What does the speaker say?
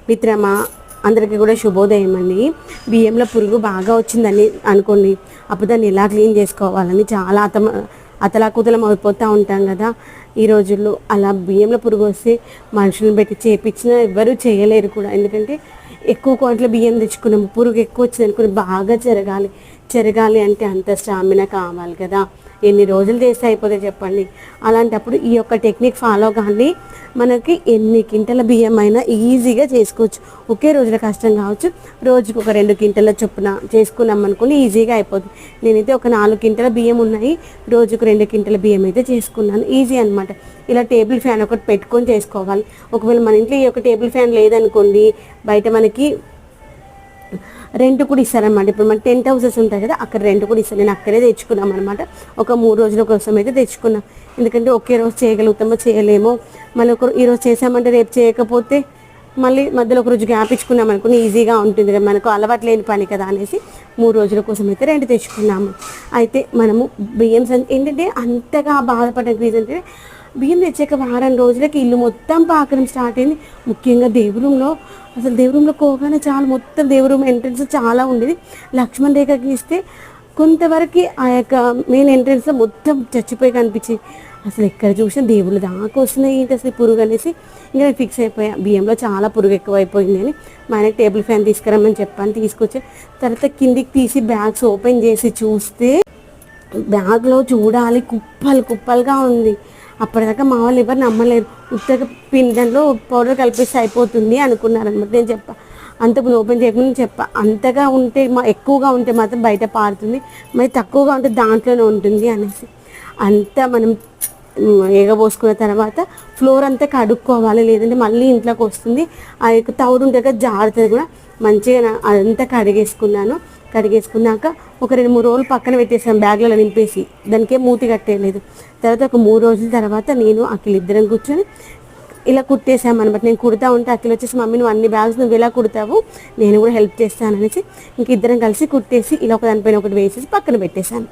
మిత్రమా, అందరికీ కూడా శుభోదయం అండి. బియ్యంలో పురుగు బాగా వచ్చిందని అనుకోండి, అప్పుడు దాన్ని ఎలా క్లీన్ చేసుకోవాలని చాలా అతలాకుతలం అయిపోతూ ఉంటాం కదా ఈ రోజుల్లో. అలా బియ్యంలో పురుగు వస్తే మనుషులను పెట్టి చేపించినా ఎవ్వరూ చేయలేరు కూడా. ఎందుకంటే ఎక్కువ క్వాంటిటీలో బియ్యం తెచ్చుకున్నాము, పురుగు ఎక్కువ వచ్చింది అనుకుని బాగా చెరగాలి అంటే అంత స్టామినా కావాలి కదా. ఎన్ని రోజులు చేస్తే అయిపోతే చెప్పండి. అలాంటప్పుడు ఈ యొక్క టెక్నిక్ ఫాలో కానీ మనకి ఎన్ని క్వింటాల బియ్యం అయినా ఈజీగా చేసుకోవచ్చు. ఒకే రోజులో కష్టం కావచ్చు, రోజుకు ఒక 2 క్వింటాల చొప్పున చేసుకున్నాం అనుకుని ఈజీగా అయిపోతుంది. నేనైతే ఒక 4 క్వింటాల బియ్యం ఉన్నాయి, రోజుకు 2 క్వింటాల బియ్యం అయితే చేసుకున్నాను. ఈజీ అనమాట. ఇలా టేబుల్ ఫ్యాన్ ఒకటి పెట్టుకొని చేసుకోవాలి. ఒకవేళ మన ఇంట్లో ఈ యొక్క టేబుల్ ఫ్యాన్ లేదనుకోండి, బయట మనకి రెంట్ కూడా ఇస్తారనమాట. ఇప్పుడు మన టెంట్ హౌసెస్ ఉంటాయి కదా, అక్కడ రెంట్ కూడా ఇస్తారు. నేను అక్కడే తెచ్చుకున్నాం అనమాట. ఒక 3 రోజుల కోసం అయితే తెచ్చుకున్నాం. ఎందుకంటే ఒకే రోజు చేయగలుగుతామో చేయలేమో, మళ్ళీ ఈరోజు చేసామంటే రేపు చేయకపోతే మళ్ళీ మధ్యలో ఒక రోజు గ్యాప్ ఇచ్చుకున్నాం అనుకుని ఈజీగా ఉంటుంది కదా, మనకు అలవాటు లేని పని కదా అనేసి 3 రోజుల కోసం అయితే రెంట్ తెచ్చుకున్నాము. అయితే మనము బియ్యం ఏంటంటే అంతగా బాధపడే రీజన్ అంటే బియ్యం తెచ్చాక వారం రోజులకి ఇల్లు మొత్తం పాకడం స్టార్ట్ అయింది. ముఖ్యంగా దేవుడి రూమ్లో కోగానే చాలా మొత్తం దేవుడి రూమ్ ఎంట్రన్స్ చాలా ఉండేది. లక్ష్మణ్ రేఖకి ఇస్తే కొంతవరకు ఆ యొక్క మెయిన్ ఎంట్రన్స్లో మొత్తం చచ్చిపోయి కనిపించింది. అసలు ఎక్కడ చూసినా దేవుళ్ళు దాకా వస్తున్నాయి ఏంటి అసలు పురుగు అనేసి ఇంకా నేను ఫిక్స్ అయిపోయా. బియ్యంలో చాలా పురుగు ఎక్కువైపోయింది అని మా ఆయనకి టేబుల్ ఫ్యాన్ తీసుకురమ్మని చెప్పాను. తీసుకొచ్చా. తర్వాత కిందికి తీసి బ్యాగ్స్ ఓపెన్ చేసి చూస్తే బ్యాగ్లో చూడాలి కుప్పలుగా ఉంది. అప్పటిదాకా మా వాళ్ళు ఎవరు నమ్మలేరు. ఉత్తగా పిండంలో పౌడర్ కలిపేసి అయిపోతుంది అనుకున్నారనమాట. నేను చెప్పా, అంతకు ఓపెన్ చేయకుండా చెప్పా, అంతగా ఉంటే ఎక్కువగా ఉంటే మాత్రం బయట పారుతుంది, మరి తక్కువగా ఉంటే దాంట్లోనే ఉంటుంది అనేసి. అంతా మనం ఎగబోసుకున్న తర్వాత ఫ్లోర్ అంతా కడుక్కోవాలి, లేదంటే మళ్ళీ ఇంట్లోకి వస్తుంది. ఆ యొక్క తౌడు ఉంటే కదా జారుతుంది కూడా. మంచిగా అదంతా కడిగేసుకున్నాక ఒక 2-3 రోజులు పక్కన పెట్టేసాను బ్యాగ్లలో నింపేసి. దానికే మూతి కట్టేయలేదు. తర్వాత ఒక 3 రోజుల తర్వాత నేను అఖిల్ ఇద్దరం కూర్చొని ఇలా కుట్టేసామన్నమాట. నేను కుడతా ఉంటే అఖిల్ వచ్చేసి, మమ్మీ నువ్వు అన్ని బ్యాగ్స్ నువ్వు ఇలా కుడతావు, నేను కూడా హెల్ప్ చేస్తాను అనేసి ఇంక ఇద్దరం కలిసి కుట్టేసి ఇలా ఒక దానిపైన ఒకటి వేసేసి పక్కన పెట్టేశాను.